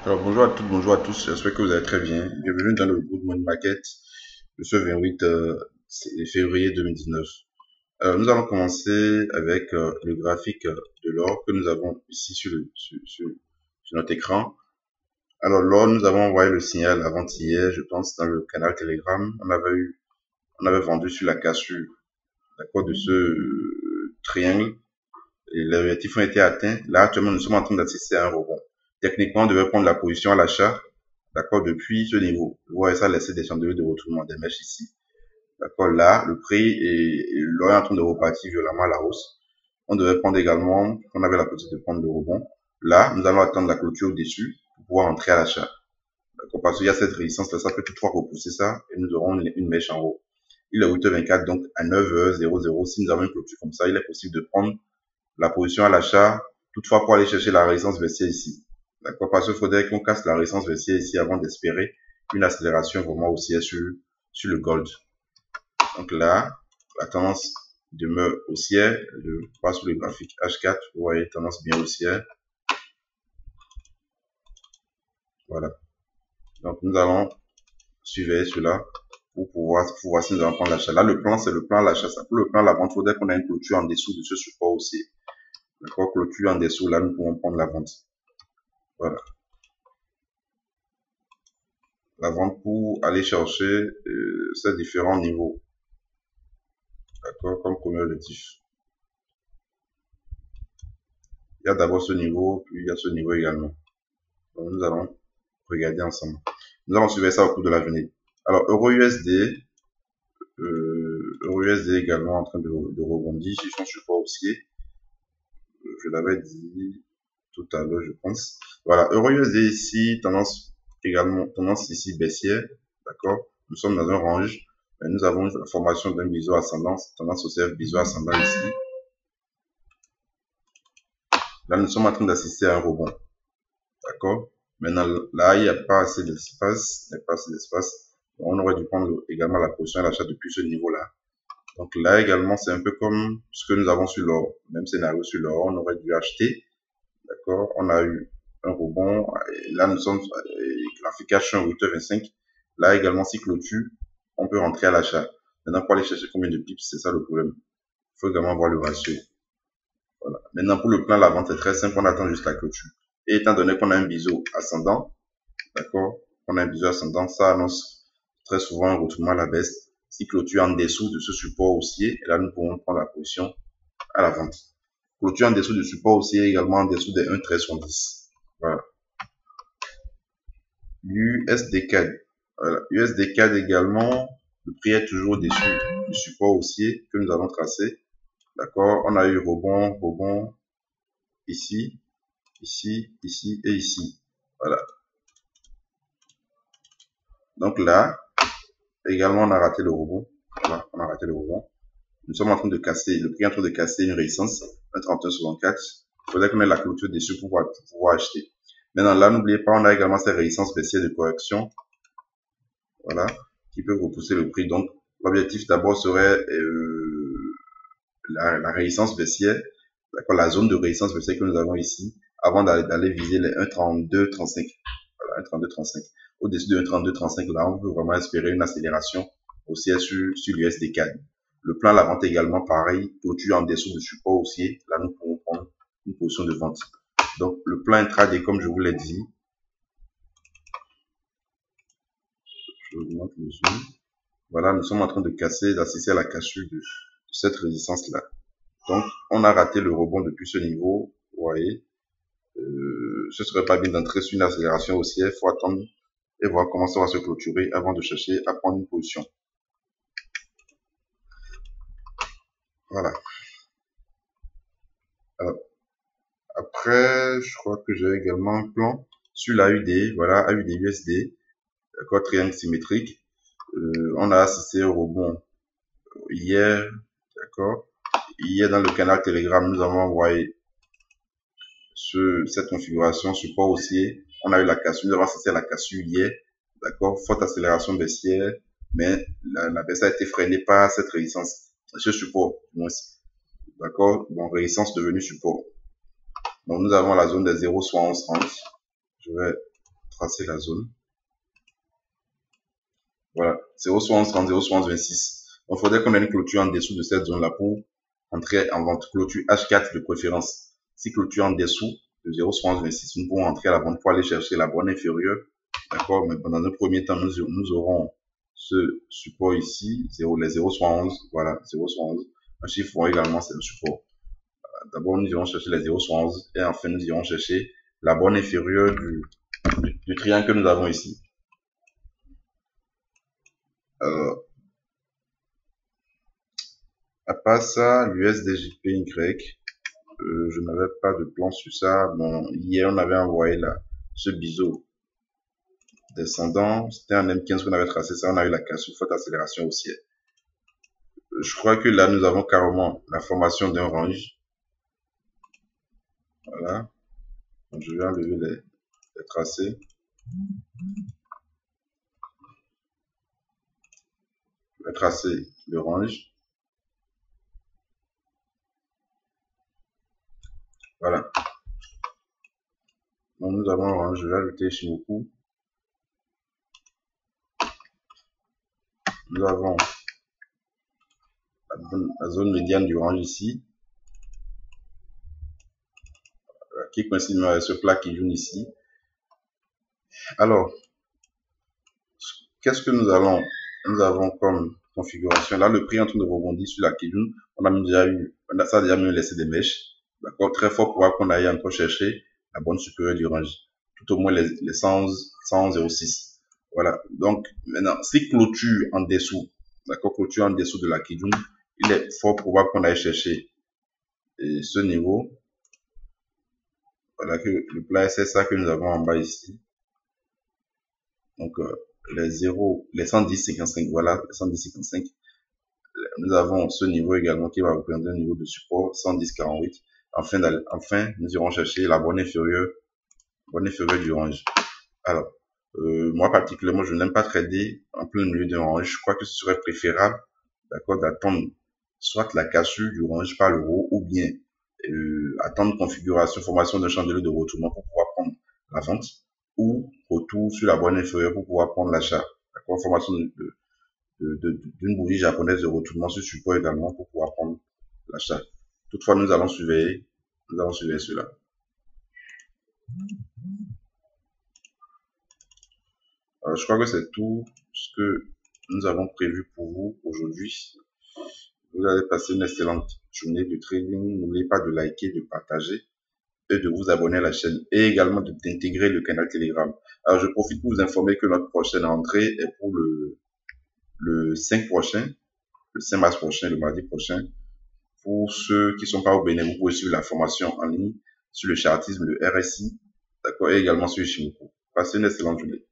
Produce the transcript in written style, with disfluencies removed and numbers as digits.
Alors bonjour à toutes, bonjour à tous, j'espère que vous allez très bien. Bienvenue dans le Good Morning Market de ce 28 février 2019. Alors nous allons commencer avec le graphique de l'or que nous avons ici sur notre écran. Alors l'or, nous avons envoyé le signal avant-hier, je pense, dans le canal Telegram. On avait vendu sur la cassure, d'accord, de ce triangle. Et les objectifs ont été atteints. Là, actuellement, nous sommes en train d'assister à un rebond. Techniquement, on devait prendre la position à l'achat, d'accord, depuis ce niveau. Vous voyez ça, laisser des chandeliers de retournement des mèches ici. D'accord, là, le prix est l'or est en train de repartir violemment à la hausse. On devait prendre également, on avait la possibilité de prendre le rebond. Là, nous allons attendre la clôture au-dessus pour pouvoir entrer à l'achat. D'accord, parce qu'il y a cette résistance-là, ça peut toutefois repousser ça et nous aurons une mèche en haut. Il est 8h24, donc à 9h00, si nous avons une clôture comme ça, il est possible de prendre la position à l'achat, toutefois pour aller chercher la résistance baissière ici. D'accord, parce qu'il faudrait qu'on casse la résistance baissière ici avant d'espérer une accélération vraiment haussière sur le gold. Donc là, la tendance demeure haussière. Je passe sur le graphique H4, vous voyez, tendance bien haussière. Voilà. Donc nous allons suivre cela pour voir si nous allons prendre l'achat. Là, le plan, c'est le plan à l'achat. Pour le plan à la vente, il faudrait qu'on ait une clôture en dessous de ce support haussier. D'accord, clôture en dessous, là, nous pouvons prendre la vente. Voilà. La vente pour aller chercher ces différents niveaux. D'accord, comme premier objectif. Il y a d'abord ce niveau, puis il y a ce niveau également. Donc nous allons regarder ensemble. Nous allons suivre ça au cours de la journée. Alors, Euro-USD également en train de rebondir sur son support haussier. Je l'avais dit tout à l'heure, je pense. Voilà, Euro-USD ici, tendance ici baissière. D'accord, nous sommes dans un range. Nous avons la formation d'un biseau ascendant, tendance haussière, biseau ascendant ici. Là, nous sommes en train d'assister à un rebond. D'accord? Maintenant, là, il n'y a pas assez d'espace. On aurait dû prendre également la position à l'achat depuis ce niveau-là. Donc là également, c'est un peu comme ce que nous avons sur l'or. Même scénario sur l'or, on aurait dû acheter. D'accord? On a eu un rebond. Et là, nous sommes graphique H1 8h25. Là également, si clôture, on peut rentrer à l'achat. Maintenant, pour aller chercher combien de pips, c'est ça le problème. Il faut également voir le ratio. Voilà. Maintenant, pour le plan, la vente est très simple. On attend juste la clôture. Et étant donné qu'on a un biseau ascendant, d'accord, on a un biseau ascendant, ça annonce très souvent un retournement à la baisse. Si clôture en dessous de ce support haussier, et là, nous pouvons prendre la position à la vente. Clôture en dessous du support haussier, également en dessous des 1,1370. Voilà. USD-CAD. Voilà. USD-CAD également, le prix est toujours au-dessus du support haussier que nous avons tracé. D'accord, on a eu rebond, ici, ici, ici et ici. Voilà. Donc là, également, on a raté le rebond. Voilà, on a raté le rebond. Nous sommes en train de casser, le prix est en train de casser une résistance, 1,3164. Il faudrait qu'on ait la clôture dessus pour pouvoir acheter. Maintenant, là, n'oubliez pas, on a également ces résistances baissières de correction. Voilà, qui peuvent repousser le prix. Donc, l'objectif d'abord serait la résistance baissière, d'accord, la zone de résistance baissière que nous avons ici, avant d'aller viser les 1,3235. Voilà, 1,3235. Au-dessus de 1,3235, là, on peut vraiment espérer une accélération haussière sur l'USD-CAD. Le plan à la vente également, pareil, clôture en dessous de support haussier. Là, nous pouvons prendre une position de vente. Donc, le plan intraday, comme je vous l'ai dit, je vous montre le zoom. Voilà, nous sommes en train de casser, d'assister à la cassure de cette résistance-là. Donc, on a raté le rebond depuis ce niveau. Vous voyez, ce serait pas bien d'entrer sur une accélération haussière. Il faut attendre et voir comment ça va se clôturer avant de chercher à prendre une position. Voilà. Alors, après, je crois que j'ai également un plan sur l'AUD. Voilà, AUD USD. D'accord, triangle symétrique. On a assisté au rebond hier. D'accord. Hier, dans le canal Telegram, nous avons envoyé cette configuration support haussier. On a eu la cassure. Nous avons assisté à la cassure hier. D'accord. Forte accélération baissière. Mais la baisse a été freinée par cette résistance. Ce support. D'accord. Bon, résistance devenue support. Donc, nous avons la zone des 0,7130. Je vais tracer la zone. Voilà, 0,1130, 0,1126. Donc, il faudrait qu'on ait une clôture en dessous de cette zone-là pour entrer en vente. Clôture H4 de préférence. Si clôture en dessous de 0,1126, nous pourrons entrer à la vente pour aller chercher la bonne inférieure. D'accord, mais dans un premier temps, nous aurons ce support ici, les 0,11. Voilà, 0,11. Un chiffre rond également, c'est un support. D'abord, nous irons chercher les 0,11 et enfin, nous irons chercher la borne inférieure du triangle que nous avons ici. À part ça, l'USDJPY, je n'avais pas de plan sur ça. Bon, hier, on avait envoyé là, ce biseau descendant. C'était un M15 qu'on avait tracé ça. On a eu la cassure, forte accélération haussière. Je crois que là, nous avons carrément la formation d'un range. Voilà. Donc, je vais enlever les tracés. Je vais tracer le range. Voilà. Donc, nous avons un range. Je vais ajouter Shimoku. Nous avons la zone médiane du range ici, qui coïncide avec ce plat qui jaune ici. Alors, qu'est-ce que nous avons comme configuration? Là, le prix est en train de rebondir sur la Kijun. On a déjà eu, ça a déjà même laissé des mèches. D'accord? Très fort pour voir qu'on aille encore chercher la bonne supérieure du range. Tout au moins les 111,06. Voilà. Donc, maintenant, si clôture en dessous, d'accord, clôture en dessous de la Kijun, il est fort probable qu'on aille chercher ce niveau. Voilà que le plat, c'est ça que nous avons en bas ici. Donc, les 110,55, voilà, les 110,55. Nous avons ce niveau également qui va représenter un niveau de support, 110,48. Enfin, nous irons chercher la borne inférieure du range. Alors, moi particulièrement, je n'aime pas trader en plein milieu d'un range. Je crois que ce serait préférable, d'accord, d'attendre soit la cassure du range par le haut ou bien attendre formation d'un chandelier de retournement pour pouvoir prendre la vente ou retour sur la borne inférieure pour pouvoir prendre l'achat. D'accord, formation d'une bougie japonaise de retournement sur support également pour pouvoir prendre l'achat. Toutefois, nous allons surveiller cela. Je crois que c'est tout ce que nous avons prévu pour vous aujourd'hui. Vous allez passer une excellente journée de trading. N'oubliez pas de liker, de partager et de vous abonner à la chaîne et également d'intégrer le canal Telegram. Alors, je profite pour vous informer que notre prochaine entrée est pour le 5 prochain, le 5 mars prochain, le mardi prochain. Pour ceux qui ne sont pas au Bénin, vous pouvez suivre la formation en ligne sur le chartisme, le RSI, d'accord, et également sur Shimoku. Passez une excellente journée.